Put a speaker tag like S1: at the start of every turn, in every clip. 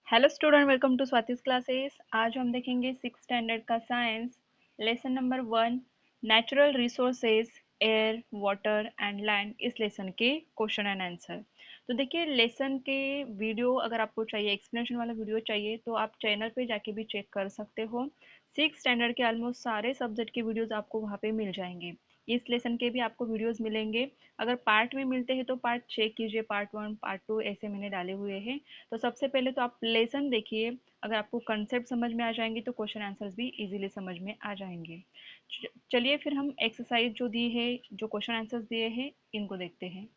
S1: Hello student, welcome to Swati's classes. आज हम देखेंगे सिक्स स्टैंडर्ड का science lesson number 1, natural resources air water and land. इस lesson के क्वेश्चन एंड आंसर। तो देखिए, लेसन के वीडियो अगर आपको चाहिए, एक्सप्लेनेशन वाला वीडियो चाहिए, तो आप चैनल पे जाके भी चेक कर सकते हो। सिक्स स्टैंडर्ड के ऑलमोस्ट सारे सब्जेक्ट के वीडियोज आपको वहाँ पे मिल जाएंगे। इस लेसन के भी आपको वीडियोस मिलेंगे। अगर पार्ट में मिलते हैं तो पार्ट चेक कीजिए, पार्ट 1 पार्ट 2 ऐसे मैंने डाले हुए हैं। तो सबसे पहले तो आप लेसन देखिए। अगर आपको कंसेप्ट समझ में आ जाएंगे तो क्वेश्चन आंसर्स भी इजीली समझ में आ जाएंगे। चलिए फिर हम एक्सरसाइज जो दी है, जो क्वेश्चन आंसर्स दिए हैं, इनको देखते हैं।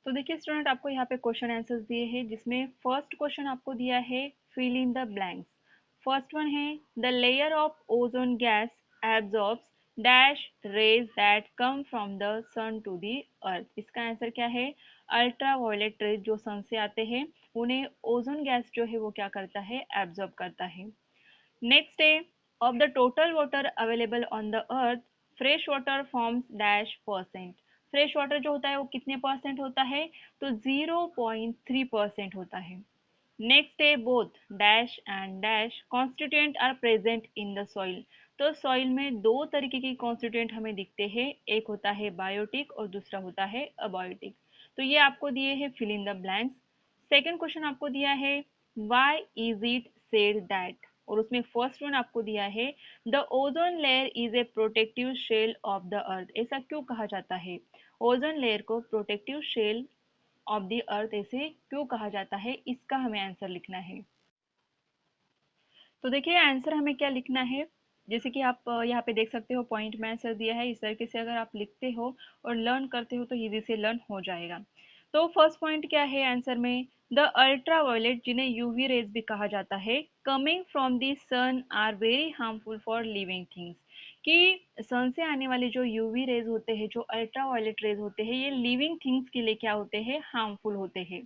S1: तो देखिए स्टूडेंट, आपको यहाँ पे क्वेश्चन आंसर्स दिए हैं, जिसमें फर्स्ट क्वेश्चन आपको दिया है fill in the blanks. First one है the layer of ozone gas absorbs dash rays that come from the sun to the earth. इसका आंसर क्या है? अल्ट्रा वायलेट रेज जो सन से आते हैं, उन्हें ओजोन गैस जो है वो क्या करता है? एब्जॉर्ब करता है। नेक्स्ट है of the total water available on the earth fresh water forms dash percent. Fresh water जो होता है वो कितने परसेंट होता है? तो 0.3% होता है। नेक्स्ट है both dash and dash constituent are present in the soil. तो सॉइल में दो तरीके की कॉन्स्टिट्यूएंट हमें दिखते हैं, एक होता है बायोटिक और दूसरा होता है अबायोटिक। तो ये आपको दिए हैं fill in the blanks. Second question आपको दिया है why is it said that, और उसमें फर्स्ट वन आपको दिया है the ozone layer is a protective shell of the earth. ऐसा क्यों कहा जाता है? ओजोन लेयर को protective shell of the earth ऐसे क्यों कहा जाता है, इसका हमें आंसर लिखना है। तो देखिए आंसर हमें क्या लिखना है, जैसे कि आप यहाँ पे देख सकते हो, पॉइंट में आंसर दिया है। इस तरीके से अगर आप लिखते हो और लर्न करते हो तो इजी से लर्न हो जाएगा। तो फर्स्ट पॉइंट क्या है आंसर में? द अल्ट्रा वायलेट, जिन्हें यूवी रेज भी कहा जाता है, coming from the sun are very harmful for living things. कि सन से आने वाले जो यूवी रेज होते हैं, जो अल्ट्रा वायलेट रेज होते हैं, ये लिविंग थिंग्स के लिए क्या होते हैं? हार्मफुल होते हैं।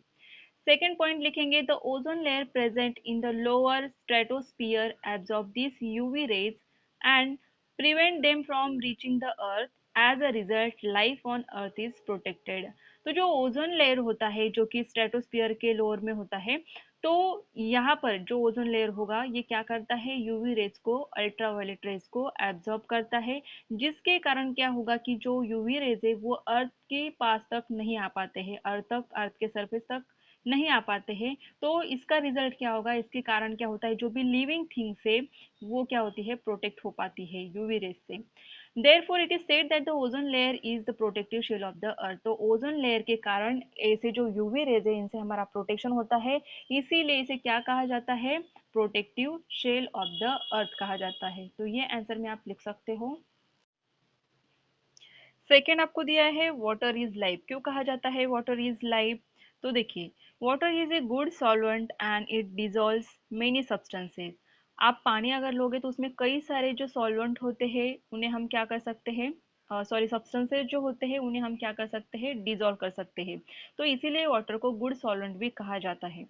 S1: सेकेंड पॉइंट लिखेंगे the ozone layer present in the lower stratosphere absorb this UV rays and prevent them from reaching the earth. As a result life on earth is protected. तो जो ओजोन लेयर होता है, जो कि stratosphere के lower में होता है, तो यहाँ पर जो ओजोन लेयर होगा ये क्या करता है? यूवी रेज को, अल्ट्रावायलेट रेज को एब्जॉर्ब करता है, जिसके कारण क्या होगा कि जो यूवी रेज है वो अर्थ के पास तक नहीं आ पाते हैं, अर्थ तक, अर्थ के सरफेस तक नहीं आ पाते हैं। तो इसका रिजल्ट क्या होगा, इसके कारण क्या होता है? जो भी लिविंग थिंग्स है वो क्या होती है? प्रोटेक्ट हो पाती है यूवी रेज से। Therefore it is said that the ozone layer is the protective shield of the अर्थ। तो ओजोन लेयर के कारण ऐसे जो यूवी रेज है, इनसे हमारा प्रोटेक्शन होता है, इसीलिए इसे क्या कहा जाता है? Protective shell of the earth कहा जाता है। तो ये आंसर में आप लिख सकते हो। सेकेंड आपको दिया है वाटर इज लाइफ। क्यों कहा जाता है वाटर इज लाइफ? तो देखिए, water is a good solvent and it dissolves many substances. आप पानी अगर लोगे तो उसमें कई सारे जो सॉल्वेंट होते हैं उन्हें हम क्या कर सकते हैं? सॉरी, सब्सटेंसेस जो होते हैं उन्हें हम क्या कर सकते हैं? डिजोल्व कर सकते हैं। तो इसीलिए वाटर को गुड सॉल्वेंट भी कहा जाता है।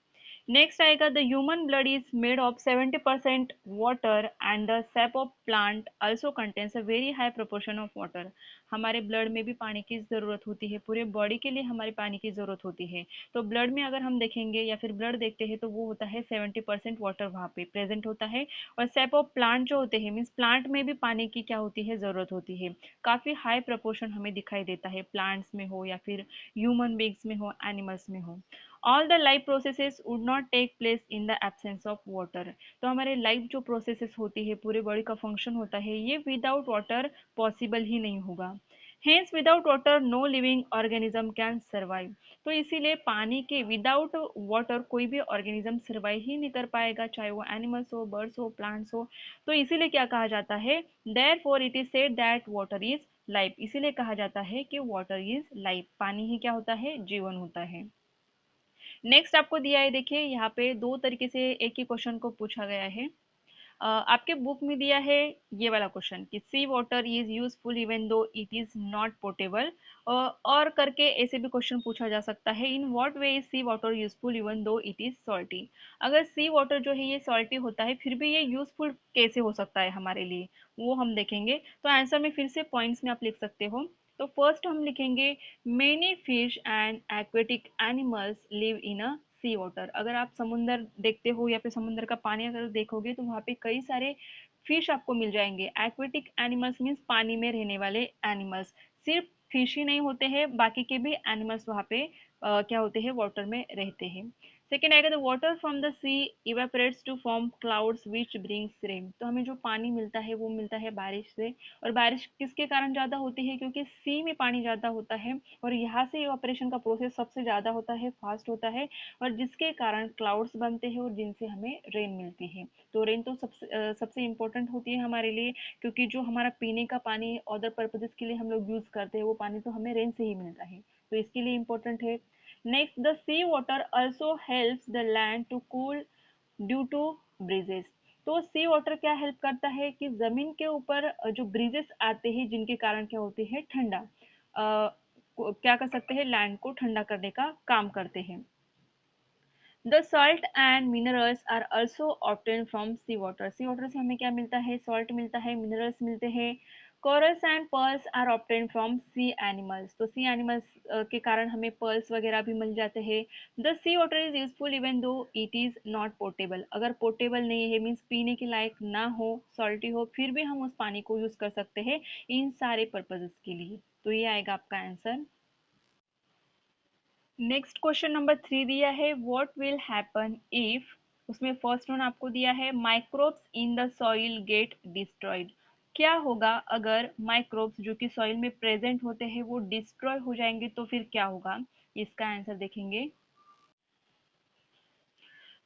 S1: नेक्स्ट आएगा the human blood is made of 70% water and the SAP of plant also contains a very high proportion of water. हमारे ब्लड में भी पानी की ज़रूरत होती है, पूरे बॉडी के लिए हमारे पानी की ज़रूरत होती है। तो ब्लड में अगर हम देखेंगे या फिर ब्लड देखते हैं तो वो होता है 70% वाटर वहाँ पे प्रेजेंट होता है। और सेप ऑफ प्लांट जो होते हैं, मीन्स प्लांट में भी पानी की क्या होती है? ज़रूरत होती है। काफ़ी हाई प्रपोर्शन हमें दिखाई देता है, प्लांट्स में हो या फिर ह्यूमन बींग्स में हो, एनिमल्स में हो। All the life processes would not take place in the absence of water. तो हमारे लाइफ जो प्रोसेसेस होती है, पूरे बॉडी का फंक्शन होता है, ये विदाउट वाटर पॉसिबल ही नहीं होगा। Hence without water no living organism can survive. तो इसीलिए पानी के विदाउट वाटर कोई भी ऑर्गेनिज्म सर्वाइव ही नहीं कर पाएगा, चाहे वो एनिमल्स हो, बर्ड्स हो, प्लांट्स हो। तो इसीलिए क्या कहा जाता है? Therefore it is said that water is life. इसीलिए कहा जाता है कि वाटर इज लाइफ, पानी ही क्या होता है? जीवन होता है। नेक्स्ट आपको दिया है, देखिए यहाँ पे दो तरीके से एक ही क्वेश्चन को पूछा गया है। आपके बुक में दिया है ये वाला क्वेश्चन कि sea water is useful even though it is not portable, और करके ऐसे भी क्वेश्चन पूछा जा सकता है in what way is sea water useful even though it is salty. अगर सी वाटर जो है ये सॉल्टी होता है, फिर भी ये यूजफुल कैसे हो सकता है हमारे लिए, वो हम देखेंगे। तो आंसर में फिर से पॉइंट्स में आप लिख सकते हो। तो फर्स्ट हम लिखेंगे many fish and aquatic animals live in a sea water. अगर आप समुंदर देखते हो या फिर समुद्र का पानी अगर देखोगे तो वहाँ पे कई सारे फिश आपको मिल जाएंगे। एक्वेटिक एनिमल्स मीन्स पानी में रहने वाले एनिमल्स। सिर्फ फिश ही नहीं होते हैं, बाकी के भी एनिमल्स वहाँ पे क्या होते हैं, वाटर में रहते हैं। सेकेंड आएगा, the water from the sea evaporates to form clouds which brings rain. तो हमें जो पानी मिलता है वो मिलता है बारिश से। और बारिश किसके कारण ज़्यादा होती है, क्योंकि सी में पानी ज़्यादा होता है और यहाँ से इवेपोरेशन का प्रोसेस सबसे ज़्यादा होता है, फास्ट होता है, और जिसके कारण क्लाउड्स बनते हैं और जिनसे हमें रेन मिलती है। तो रेन तो सबसे इम्पोर्टेंट होती है हमारे लिए, क्योंकि जो हमारा पीने का पानी अदर पर्पजेस के लिए हम लोग यूज़ करते हैं वो पानी तो हमें रेन से ही मिलता है, तो इसके लिए इम्पोर्टेंट है। Next, the sea water also helps the land to cool due to breezes. तो सी वाटर क्या हेल्प करता है कि जमीन के ऊपर जो ब्रीजेस आते हैं जिनके कारण क्या होते हैं, ठंडा क्या कर सकते हैं, लैंड को ठंडा करने का काम करते हैं। The salt and minerals are also obtain from sea water. Sea water से हमें क्या मिलता है, सॉल्ट मिलता है, मिनरल्स मिलते हैं। Corals and pearls are obtain from sea animals. तो सी एनिमल्स के कारण हमें पर्ल्स वगैरह भी मिल जाते हैं। The sea water is useful even though it is not portable. अगर पोर्टेबल नहीं है मीन्स पीने के लायक ना हो, सॉल्टी हो, फिर भी हम उस पानी को यूज कर सकते हैं इन सारे पर्पजेस के लिए। तो ये आएगा आपका आंसर। नेक्स्ट क्वेश्चन नंबर 3 दिया है, व्हाट विल हैपन इफ, उसमें फर्स्ट वन आपको दिया है, microbes in the soil get destroyed. क्या होगा अगर माइक्रोब्स जो कि सॉइल में प्रेजेंट होते हैं वो डिस्ट्रॉय हो जाएंगे, तो फिर क्या होगा, इसका आंसर देखेंगे।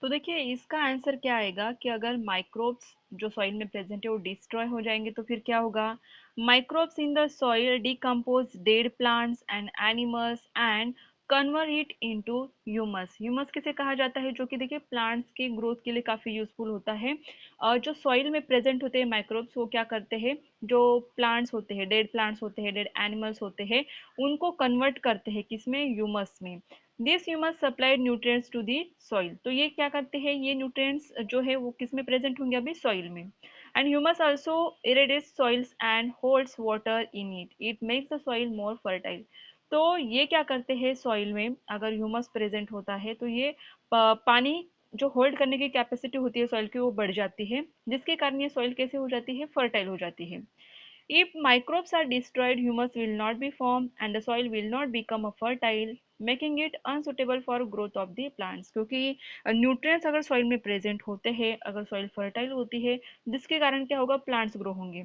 S1: तो देखिए इसका आंसर क्या आएगा कि अगर माइक्रोब्स जो सॉइल में प्रेजेंट है वो डिस्ट्रॉय हो जाएंगे तो फिर क्या होगा। Microbes in the soil decompose dead plants and animals and convert it into humus. Humus किसे कहा जाता है, जो कि देखिए प्लांट्स के ग्रोथ के लिए काफी यूजफुल होता है। और जो सॉइल में प्रेजेंट होते हैं माइक्रोब्स वो क्या करते हैं, जो प्लांट्स होते हैं, डेड प्लांट्स होते हैं, डेड एनिमल्स होते हैं, उनको कन्वर्ट करते हैं किसमें, ह्यूमस में। This humus supplied nutrients to the soil. तो ये क्या करते हैं, ये न्यूट्रिएंट्स जो है वो किस में प्रेजेंट होंगे, अभी सॉइल में। And humus also irrigates soils and holds water in it, it makes the soil more fertile. तो ये क्या करते हैं, सॉइल में अगर ह्यूमस प्रेजेंट होता है तो ये पानी जो होल्ड करने की कैपेसिटी होती है सॉइल की वो बढ़ जाती है, जिसके कारण ये सॉइल कैसे हो जाती है, फर्टाइल हो जाती है। If microbes are destroyed, humus will not be formed and the soil will not become a fertile, making it unsuitable for growth of the plants। क्योंकि न्यूट्रिएंट्स अगर सॉइल में प्रेजेंट होते हैं, अगर सॉइल फर्टाइल होती है, जिसके कारण क्या होगा, प्लांट्स ग्रो होंगे।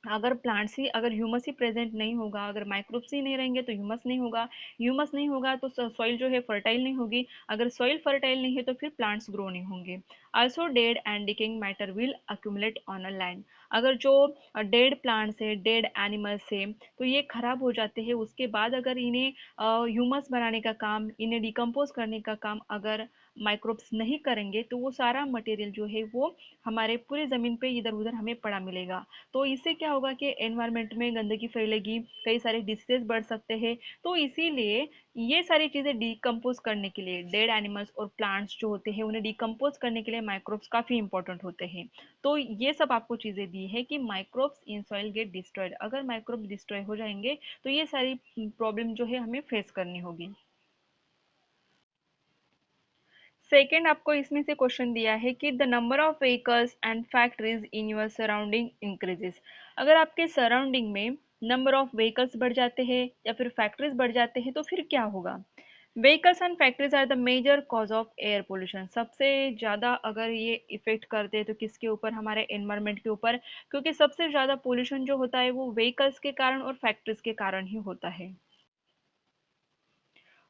S1: अगर प्लांट्स ही, अगर ह्यूमस ही प्रेजेंट नहीं होगा, अगर माइक्रोब्स ही नहीं रहेंगे तो ह्यूमस नहीं होगा, ह्यूमस नहीं होगा तो सॉइल जो है फर्टाइल नहीं होगी, अगर सॉइल फर्टाइल नहीं है तो फिर प्लांट्स ग्रो नहीं होंगे। Also dead and decaying matter will accumulate on a land. अगर जो डेड प्लांट्स है, डेड एनिमल्स है, तो ये खराब हो जाते हैं, उसके बाद अगर इन्हें ह्यूमस बनाने का काम, इन्हें डिकम्पोज करने का काम अगर माइक्रोब्स नहीं करेंगे तो वो सारा मटेरियल जो है वो हमारे पूरी ज़मीन पे इधर उधर हमें पड़ा मिलेगा। तो इससे क्या होगा कि एनवायरनमेंट में गंदगी फैलेगी, कई सारे डिसीजेस बढ़ सकते हैं। तो इसीलिए ये सारी चीज़ें डिकम्पोज करने के लिए, डेड एनिमल्स और प्लांट्स जो होते हैं उन्हें डिकम्पोज करने के लिए माइक्रोब्स काफ़ी इंपॉर्टेंट होते हैं। तो ये सब आपको चीज़ें दी है कि microbes in soil get destroyed, अगर माइक्रोब डिस्ट्रॉय हो जाएंगे तो ये सारी प्रॉब्लम जो है हमें फेस करनी होगी। सेकेंड आपको इसमें से क्वेश्चन दिया है कि the number of vehicles and factories in your surrounding increases. अगर आपके सराउंडिंग में नंबर ऑफ व्हीकल्स बढ़ जाते हैं या फिर फैक्ट्रीज बढ़ जाते हैं तो फिर क्या होगा। Vehicles and factories are the major cause of air pollution. सबसे ज़्यादा अगर ये इफेक्ट करते हैं तो किसके ऊपर, हमारे एनवायरनमेंट के ऊपर, क्योंकि सबसे ज़्यादा पोल्यूशन जो होता है वो व्हीकल्स के कारण और फैक्ट्रीज के कारण ही होता है।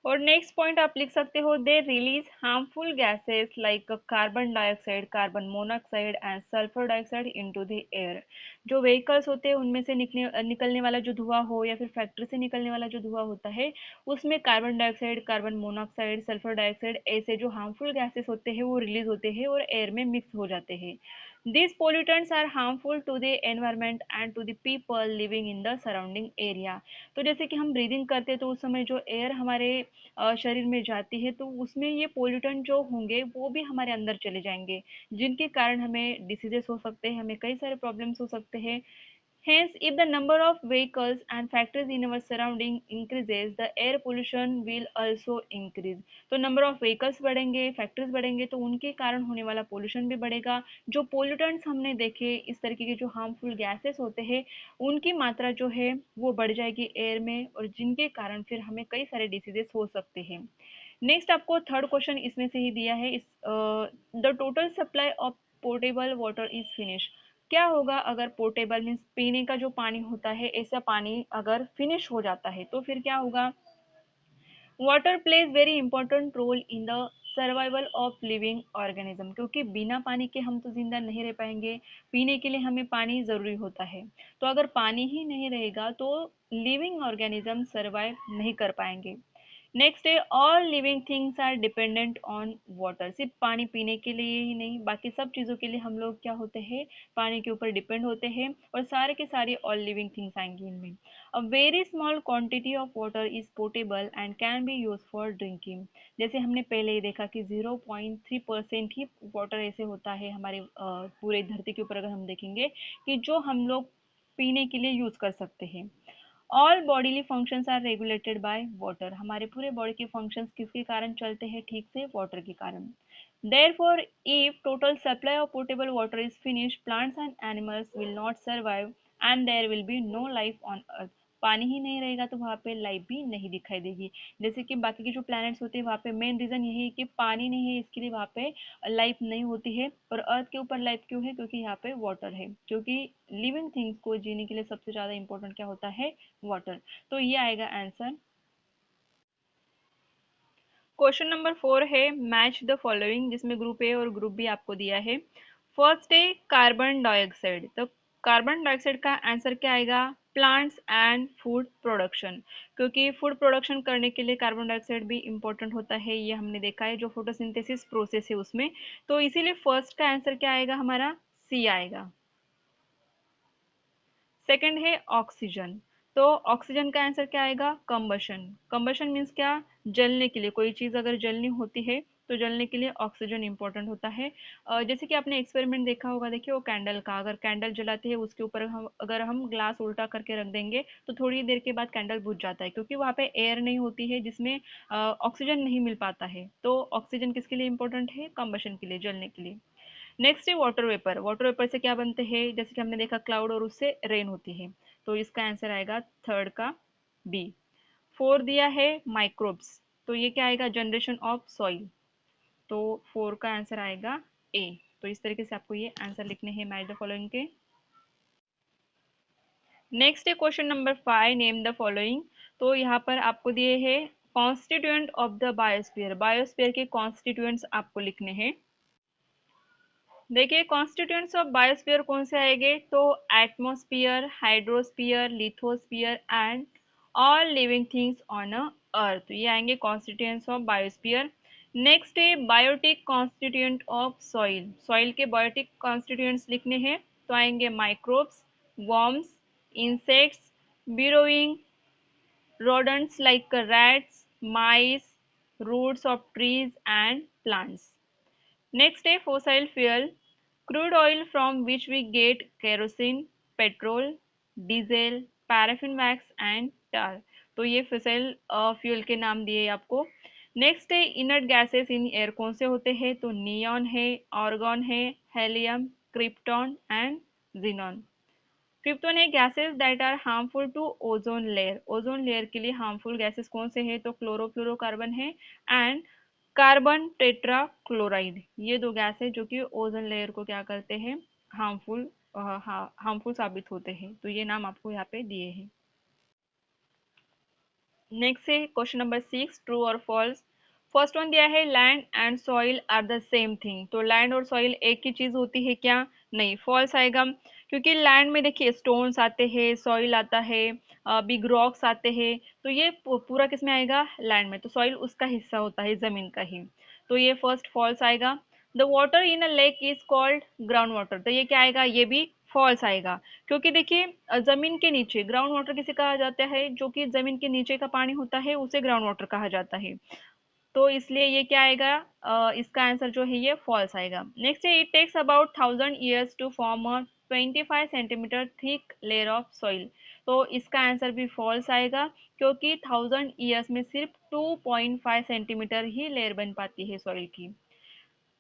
S1: और नेक्स्ट पॉइंट आप लिख सकते हो, they release harmful gases like carbon dioxide, carbon monoxide and sulphur dioxide into the air. जो व्हीकल्स होते हैं उनमें से निकलने वाला जो धुआं हो या फिर फैक्ट्री से निकलने वाला जो धुआं होता है उसमें carbon dioxide, carbon monoxide, sulphur dioxide ऐसे जो हार्मफुल गैसेस होते हैं वो रिलीज होते हैं और एयर में मिक्स हो जाते हैं। These pollutants are harmful to the environment and to the people living in the surrounding area। तो जैसे कि हम ब्रीदिंग करते हैं तो उस समय जो एयर हमारे शरीर में जाती है तो उसमें ये पोल्यूटेंट जो होंगे वो भी हमारे अंदर चले जाएंगे, जिनके कारण हमें डिसीजेस हो सकते हैं, हमें कई सारे प्रॉब्लम्स हो सकते हैं। Hence, if the number of vehicles and factories in our surrounding increases, the air pollution will also increase. तो नंबर ऑफ व्हीकल्स बढ़ेंगे, फैक्ट्रीज बढ़ेंगे, तो उनके कारण होने वाला पोल्यूशन भी बढ़ेगा। जो पोल्यूटेंट्स हमने देखे, इस तरीके के जो हार्मफुल गैसेस होते हैं, उनकी मात्रा जो है वो बढ़ जाएगी एयर में, और जिनके कारण फिर हमें कई सारे डिसीजेस हो सकते हैं। नेक्स्ट आपको थर्ड क्वेश्चन इसमें से ही दिया है, इस the total supply of portable water is finish. क्या होगा अगर पोर्टेबल मीन्स पीने का जो पानी होता है, ऐसा पानी अगर फिनिश हो जाता है तो फिर क्या होगा। Water plays very important role in the survival of living organism, क्योंकि बिना पानी के हम तो जिंदा नहीं रह पाएंगे। पीने के लिए हमें पानी जरूरी होता है, तो अगर पानी ही नहीं रहेगा तो लिविंग ऑर्गेनिज्म सर्वाइव नहीं कर पाएंगे। नेक्स्ट है all living things are dependent on water. सिर्फ पानी पीने के लिए ही नहीं, बाकी सब चीज़ों के लिए हम लोग क्या होते हैं, पानी के ऊपर डिपेंड होते हैं, और सारे के सारे ऑल लिविंग थिंग्स आएंगे इनमें। A very small quantity of water is portable and can be use for drinking. जैसे हमने पहले ही देखा कि 0.3% ही वाटर ऐसे होता है हमारे पूरे धरती के ऊपर, अगर हम देखेंगे कि जो हम लोग पीने के लिए यूज कर सकते हैं। All bodily functions are regulated by water. हमारे पूरे बॉडी के फंक्शंस किसके कारण चलते हैं ठीक से, वाटर के कारण। Therefore, if total supply of potable water is finished, plants and animals will not survive and there will be no life on earth. पानी ही नहीं रहेगा तो वहाँ पे लाइफ भी नहीं दिखाई देगी। जैसे कि बाकी के जो प्लैनेट्स होते हैं वहाँ पे मेन रीजन यही है कि पानी नहीं है, इसके लिए वहाँ पे लाइफ नहीं होती है। और अर्थ के ऊपर लाइफ क्यों है, क्योंकि यहाँ पे वाटर है, क्योंकि लिविंग थिंग्स को जीने के लिए सबसे ज्यादा इंपॉर्टेंट क्या होता है, वाटर। तो ये आएगा आंसर। क्वेश्चन नंबर 4 है मैच द फॉलोइंग, जिसमें ग्रुप ए और ग्रुप बी आपको दिया है। फर्स्ट है कार्बन डाइऑक्साइड, तो कार्बन डाइऑक्साइड का आंसर क्या आएगा, प्लांट्स एंड फूड प्रोडक्शन। क्योंकि फूड प्रोडक्शन करने के लिए कार्बन डाइऑक्साइड भी इंपॉर्टेंट होता है, ये हमने देखा है जो फोटोसिंथेसिस प्रोसेस है उसमें। तो इसीलिए फर्स्ट का आंसर क्या आएगा हमारा, सी आएगा। सेकंड है ऑक्सीजन, तो ऑक्सीजन का आंसर क्या आएगा, कंबशन। कंबशन मीन्स क्या, जलने के लिए, कोई चीज अगर जलनी होती है तो जलने के लिए ऑक्सीजन इंपॉर्टेंट होता है। जैसे कि आपने एक्सपेरिमेंट देखा होगा, देखिए वो कैंडल का, अगर कैंडल जलाते हैं उसके ऊपर हम अगर हम ग्लास उल्टा करके रख देंगे तो थोड़ी देर के बाद कैंडल बुझ जाता है, क्योंकि वहाँ पे एयर नहीं होती है जिसमें ऑक्सीजन नहीं मिल पाता है। तो ऑक्सीजन किसके लिए इंपॉर्टेंट है, कंबशन के लिए, जलने के लिए। नेक्स्ट है वाटर वेपर। वाटर वेपर से क्या बनते हैं, जैसे कि हमने देखा क्लाउड और उससे रेन होती है, तो इसका आंसर आएगा थर्ड का बी। फोर दिया है माइक्रोब्स, तो ये क्या आएगा, जनरेशन ऑफ सॉइल, तो फोर का आंसर आएगा ए। तो इस तरीके से आपको ये आंसर लिखने हैं मैच द फॉलोइंग के। नेक्स्ट है question number 5, name the following. तो यहाँ पर आपको दिए हैं constituent of the biosphere. Biosphere के कॉन्स्टिट्यूएंट्स आपको लिखने हैं। देखिए कॉन्स्टिट्यूएंट्स ऑफ बायोस्फीयर कौन से आएंगे, तो atmosphere, hydrosphere, lithosphere and all living things on a earth, तो ये आएंगे कॉन्स्टिट्यूएंट्स ऑफ बायोस्फीयर। नेक्स्ट है biotic constituent of soil. Soil के बायोटिक कॉन्स्टिट्यूएंट्स लिखने हैं, तो आएंगे microbes, worms, insects, burrowing rodents like rats, mice, roots of trees and plants. Next है fossil fuel, crude oil from which we get kerosene, petrol, diesel, paraffin wax and tar. तो ये fossil fuel के नाम दिए आपको। Next है inert gases in air कौन से होते हैं, तो नियॉन है, आर्गन है, helium, krypton and xenon. Fifth one है gases that are harmful to ozone layer. Ozone layer के लिए हार्मफुल गैसेस कौन से हैं, तो क्लोरोफ्लोरोकार्बन है एंड कार्बन टेट्रा क्लोराइड। ये दो गैस है जो कि ओजोन लेयर को क्या करते हैं, हार्मफुल हार्मफुल साबित होते हैं, तो ये नाम आपको यहाँ पे दिए हैं। नेक्स्ट है क्वेश्चन नंबर 6, ट्रू और फॉल्स। फर्स्ट वन दिया है land and soil are the same thing, तो लैंड और सॉइल एक ही चीज होती है क्या, नहीं, फॉल्स आएगा। क्योंकि लैंड में देखिए स्टोन्स आते हैं, सॉइल आता है, बिग रॉक्स आते हैं, तो ये पूरा किस में आएगा, लैंड में, तो सॉइल उसका हिस्सा होता है, जमीन का ही, तो ये फर्स्ट फॉल्स आएगा। The water in a lake is called ground water, तो ये क्या आएगा, ये भी फॉल्स आएगा। क्योंकि देखिए जमीन के नीचे ग्राउंड वाटर किसे कहा जाता है, जो कि जमीन के नीचे का पानी होता है उसे ग्राउंड वाटर कहा जाता है, तो इसलिए ये क्या आएगा, इसका आंसर जो है ये फॉल्स आएगा। नेक्स्ट है it takes about 1000 years to form a 25 centimetre thick layer of soil. तो इसका आंसर भी फॉल्स आएगा, क्योंकि 1000 ईयर्स में सिर्फ 2.5 सेंटीमीटर ही लेयर बन पाती है सॉइल की।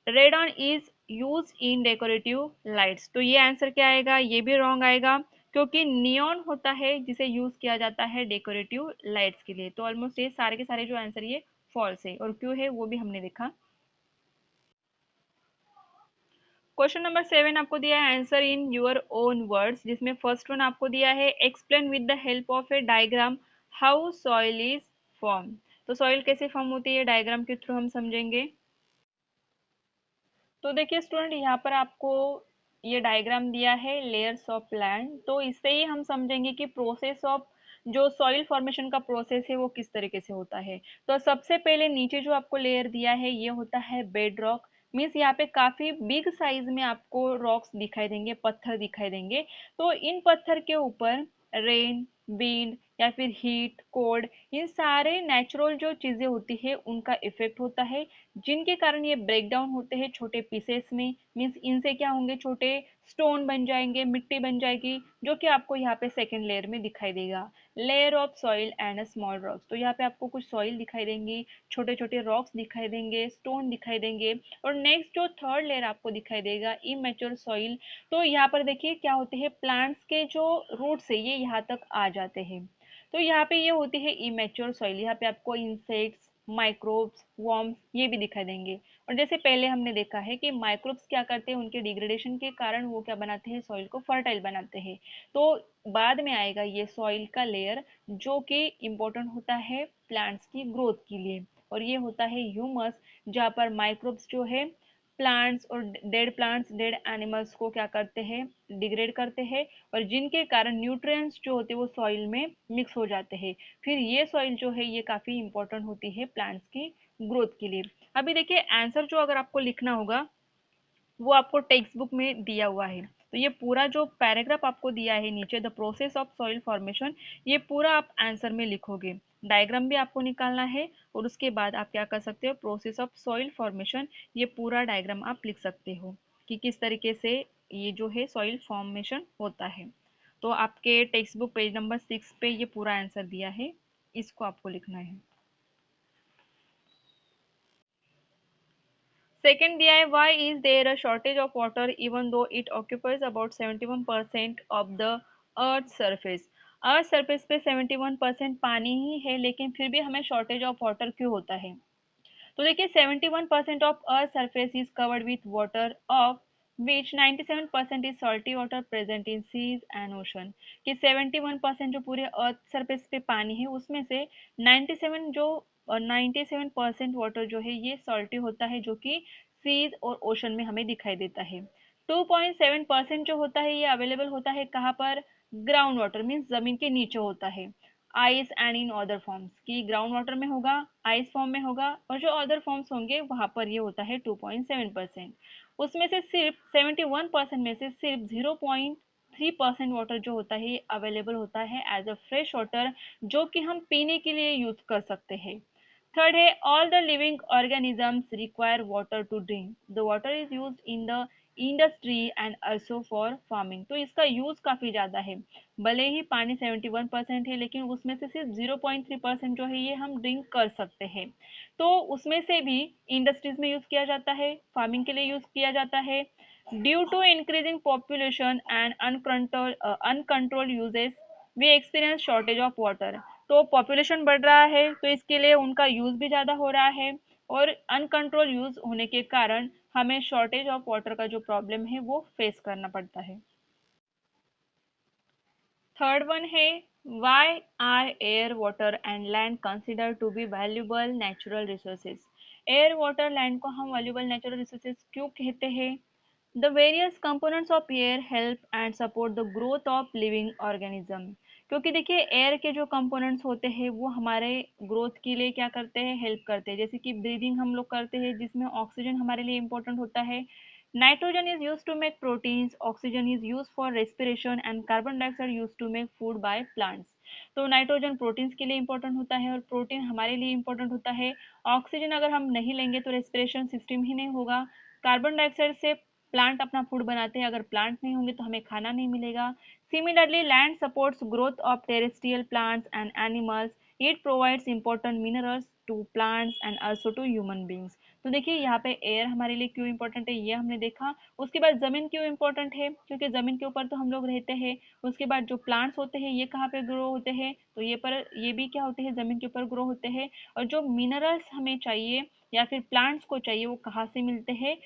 S1: Radon is use in decorative lights, तो ये आंसर क्या आएगा, ये भी रॉन्ग आएगा, क्योंकि नियॉन होता है जिसे यूज किया जाता है डेकोरेटिव लाइट्स के लिए। तो ऑलमोस्ट ये सारे के सारे जो आंसर ये फॉल्स है, और क्यों है वो भी हमने देखा। क्वेश्चन नंबर 7 आपको दिया है answer in your own words, जिसमें फर्स्ट वन आपको दिया है explain with the help of A diagram how soil is form. तो सॉइल कैसे फॉर्म होती है डायग्राम के थ्रू हम समझेंगे। तो देखिए स्टूडेंट, यहाँ पर आपको ये डायग्राम दिया है लेयर्स ऑफ लैंड, तो इससे ही हम समझेंगे कि प्रोसेस ऑफ जो सॉइल फॉर्मेशन का प्रोसेस है वो किस तरीके से होता है। तो सबसे पहले नीचे जो आपको लेयर दिया है ये होता है बेड रॉक। मीन्स यहाँ पे काफी बिग साइज में आपको रॉक्स दिखाई देंगे, पत्थर दिखाई देंगे। तो इन पत्थर के ऊपर रेन, विंड या फिर हीट, कोल्ड, इन सारे नेचुरल जो चीजें होती है उनका इफेक्ट होता है, जिनके कारण ये ब्रेक डाउन होते हैं छोटे पीसेस में। मीन्स इनसे क्या होंगे, छोटे स्टोन बन जाएंगे, मिट्टी बन जाएगी, जो कि आपको यहाँ पे सेकेंड लेयर में दिखाई देगा। Layer of soil and small rocks, तो यहाँ पे आपको कुछ सॉइल दिखाई देंगी, छोटे छोटे रॉक्स दिखाई देंगे, स्टोन दिखाई देंगे। और नेक्स्ट जो थर्ड लेयर आपको दिखाई देगा इमेच्योर सॉइल। तो यहाँ पर देखिए क्या होते हैं, प्लांट्स के जो रूट्स है ये यहाँ तक आ जाते हैं। तो यहाँ पे ये होती है इमेच्योर सॉइल, यहाँ पे आपको इंसेक्ट्स, माइक्रोब्स, वर्म्स ये भी दिखाई देंगे। और जैसे पहले हमने देखा है कि माइक्रोब्स क्या करते हैं, उनके डिग्रेडेशन के कारण वो क्या बनाते हैं, सॉइल को फर्टाइल बनाते हैं। तो बाद में आएगा ये सॉइल का लेयर, जो कि इम्पोर्टेंट होता है प्लांट्स की ग्रोथ के लिए। और ये होता है ह्यूमस, जहाँ पर माइक्रोब्स जो है प्लांट्स, डेड एनिमल्स को क्या करते हैं, डिग्रेड करते हैं, और जिनके कारण न्यूट्रिएंट्स जो होते हैं वो सॉइल में मिक्स हो जाते हैं। फिर ये सॉइल जो है ये काफी इंपॉर्टेंट होती है प्लांट्स की ग्रोथ के लिए। अभी देखिए आंसर जो अगर आपको लिखना होगा वो आपको टेक्स्ट बुक में दिया हुआ है। तो ये पूरा जो पैराग्राफ आपको दिया है नीचे, the process of soil formation, ये पूरा आप आंसर में लिखोगे। डायग्राम भी आपको निकालना है, और उसके बाद आप क्या कर सकते हो, प्रोसेस ऑफ सॉइल फॉर्मेशन, ये पूरा डायग्राम आप लिख सकते हो कि किस तरीके से ये जो है सॉइल फॉर्मेशन होता है। तो आपके टेक्स्ट बुक पेज नंबर 6 पे ये पूरा आंसर दिया है, इसको आपको लिखना है। सेकंड दिया है why is there a shortage of water even though it occupies about 71% of the earth surface. Earth surface पे 71% पानी ही है, लेकिन फिर भी हमें शॉर्टेज ऑफ वाटर क्यों होता है। तो देखिए 71% of earth surface is covered with water, of which 97% is salty water present in seas and ocean. कि 71% जो पूरे अर्थ सरफेस पे पानी है उसमें से 97 जो 97% वाटर जो है ये सॉल्टी होता है, जो कि सीज और ओशन में हमें दिखाई देता है। 2.7% जो होता है ये अवेलेबल होता है कहाँ पर, ग्राउंड वाटर, मीन्स जमीन के नीचे होता है। Ice and in other forms, की ग्राउंड वाटर में होगा, आइस फॉर्म में होगा, और जो अदर फॉर्म्स होंगे वहां पर ये होता है 2.7%। उसमें से सिर्फ 71% में से सिर्फ 0.3% वाटर जो होता है अवेलेबल होता है एज अ फ्रेश वाटर, जो कि हम पीने के लिए यूज कर सकते हैं। थर्ड है all the living organisms require water to drink, the water is use in the industry and also for farming. तो इसका यूज काफी ज्यादा है। भले ही पानी 71% है, लेकिन उसमें से सिर्फ 0.3% जो है ये हम ड्रिंक कर सकते हैं। तो उसमें से भी इंडस्ट्रीज में यूज किया जाता है, फार्मिंग के लिए यूज किया जाता है। Due to increasing population and uncontrol uses we experience shortage of water. तो पॉपुलेशन बढ़ रहा है तो इसके लिए उनका यूज भी ज्यादा हो रहा है, और अनकंट्रोल यूज होने के कारण हमें शॉर्टेज ऑफ वाटर का जो प्रॉब्लम है वो फेस करना पड़ता है। थर्ड वन है why are air water and land consider to be valuable natural resources. Air, water, land को हम वैल्यूबल नेचुरल रिसोर्सेज क्यों कहते हैं। The various components of air help and support the growth of living organism. क्योंकि देखिए air के जो components होते हैं वो हमारे ग्रोथ के लिए क्या करते हैं, हेल्प करते हैं। जैसे कि ब्रीदिंग हम लोग करते हैं, जिसमें ऑक्सीजन हमारे लिए इंपॉर्टेंट होता है। Nitrogen is use to make proteins, oxygen is use for respiration, and carbon dioxide use to make food by plants. तो नाइट्रोजन प्रोटीन्स के लिए इंपॉर्टेंट होता है, और प्रोटीन हमारे लिए इंपॉर्टेंट होता है। ऑक्सीजन अगर हम नहीं लेंगे तो रेस्पिरेशन सिस्टम ही नहीं होगा। कार्बन डाइऑक्साइड से प्लांट अपना फूड बनाते हैं, अगर प्लांट नहीं होंगे तो हमें खाना नहीं मिलेगा। Similarly land supports growth of terrestrial plants and animals, it provides important minerals to plants and also to human beings. तो देखिए यहाँ पे एयर हमारे लिए क्यों इंपॉर्टेंट है ये हमने देखा। उसके बाद ज़मीन क्यों इंपॉर्टेंट है, क्योंकि ज़मीन के ऊपर तो हम लोग रहते हैं। उसके बाद जो प्लांट्स होते हैं ये कहाँ पे ग्रो होते हैं, तो ये भी क्या होते हैं, ज़मीन के ऊपर ग्रो होते हैं। और जो मिनरल्स हमें चाहिए या फिर प्लांट्स को चाहिए वो कहाँ से मिलते हैं,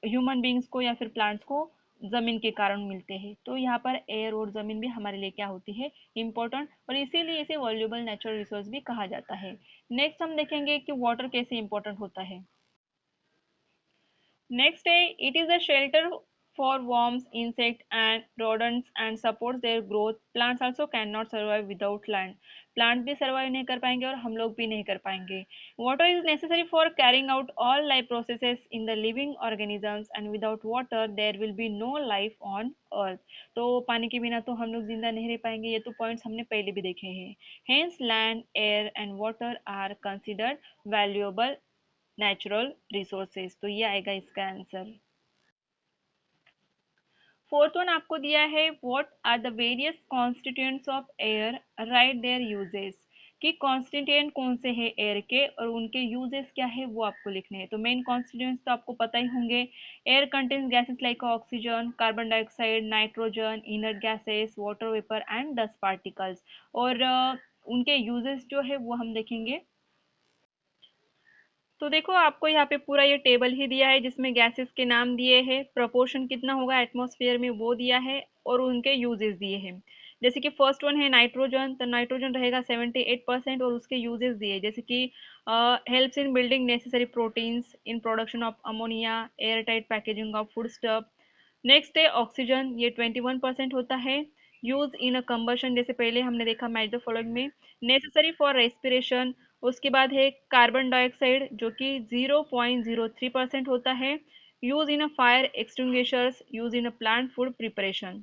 S1: ह्यूमन बींग्स को या फिर प्लांट्स को जमीन के कारण मिलते हैं। तो यहाँ पर एयर और जमीन भी हमारे लिए क्या होती है, इंपॉर्टेंट, और इसीलिए इसे वॉल्यूबल नेचुरल रिसोर्स भी कहा जाता है। नेक्स्ट हम देखेंगे कि वाटर कैसे इंपॉर्टेंट होता है। Next day, it is a shelter for worms, insects, and rodents and supports their growth. Plants also cannot survive without land. Plants भी survive नहीं कर पाएंगे और हम लोग भी नहीं कर पाएंगे. Water is necessary for carrying out all life processes in the living organisms, and without water there will be no life on earth. तो पानी के बिना तो हम लोग जिंदा नहीं रह पाएंगे, ये तो पॉइंट्स हमने पहले भी देखे हैं। Hence land, air and water are considered valuable natural resources, तो ये आएगा इसका आंसर। फोर्थ वन आपको दिया है, what are the various constituents of air, right their uses, कि कॉन्स्टिट्यूएंट कौन से हैं एयर के और उनके यूजेस क्या है वो आपको लिखने हैं। तो मेन कॉन्स्टिट्यूएंट्स तो आपको पता ही होंगे। Air contains gases like oxygen, carbon dioxide, nitrogen, inert gases, water vapour and dust particles. और उनके यूजेस जो है वो हम देखेंगे। तो देखो आपको यहाँ पे पूरा ये टेबल ही दिया है जिसमें गैसेस के नाम दिए हैं, प्रोपोर्शन कितना होगा एटमॉस्फेयर में वो दिया है, और उनके यूजेस दिए हैं। जैसे कि फर्स्ट वन है नाइट्रोजन, तो नाइट्रोजन रहेगा 78% और उसके यूजेस दिए जैसे कि helps in building necessary proteins, in production of ammonia, air tight packaging of food stuff. Next है ऑक्सीजन, ये 21% होता है, यूज इन अ कंबशन, जैसे पहले हमने देखा मैच द फॉलोइंग में, नेसेसरी फॉर रेस्पिरेशन। उसके बाद है कार्बन डाइऑक्साइड जो कि 0.03% होता है, use in a fire extinguishers, use in a plant food preparation.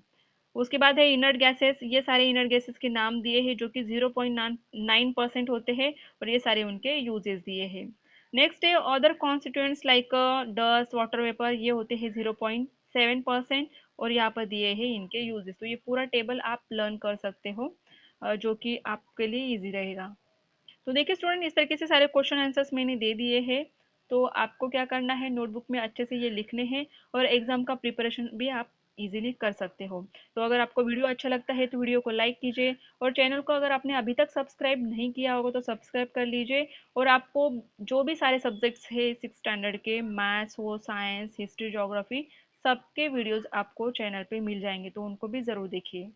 S1: उसके बाद है इनर्ट गैसेस, ये सारे इनर्ट गैसेस के नाम दिए हैं जो कि 0.9% होते हैं और ये सारे उनके यूजेस दिए हैं। नेक्स्ट है other constituents like dust, water vapour, ये होते हैं 0.7% और यहाँ पर दिए हैं इनके यूजेस। तो ये पूरा टेबल आप लर्न कर सकते हो, जो कि आपके लिए इजी रहेगा। तो देखिए स्टूडेंट, इस तरीके से सारे क्वेश्चन आंसर्स मैंने दे दिए हैं। तो आपको क्या करना है, नोटबुक में अच्छे से ये लिखने हैं और एग्जाम का प्रिपरेशन भी आप इजीली कर सकते हो। तो अगर आपको वीडियो अच्छा लगता है तो वीडियो को लाइक कीजिए, और चैनल को अगर आपने अभी तक सब्सक्राइब नहीं किया होगा तो सब्सक्राइब कर लीजिए। और आपको जो भी सारे सब्जेक्ट्स है 6 स्टैंडर्ड के, मैथ्स हो, साइंस, हिस्ट्री, ज्योग्राफी, सबके वीडियोस आपको चैनल पे मिल जाएंगे, तो उनको भी ज़रूर देखिए।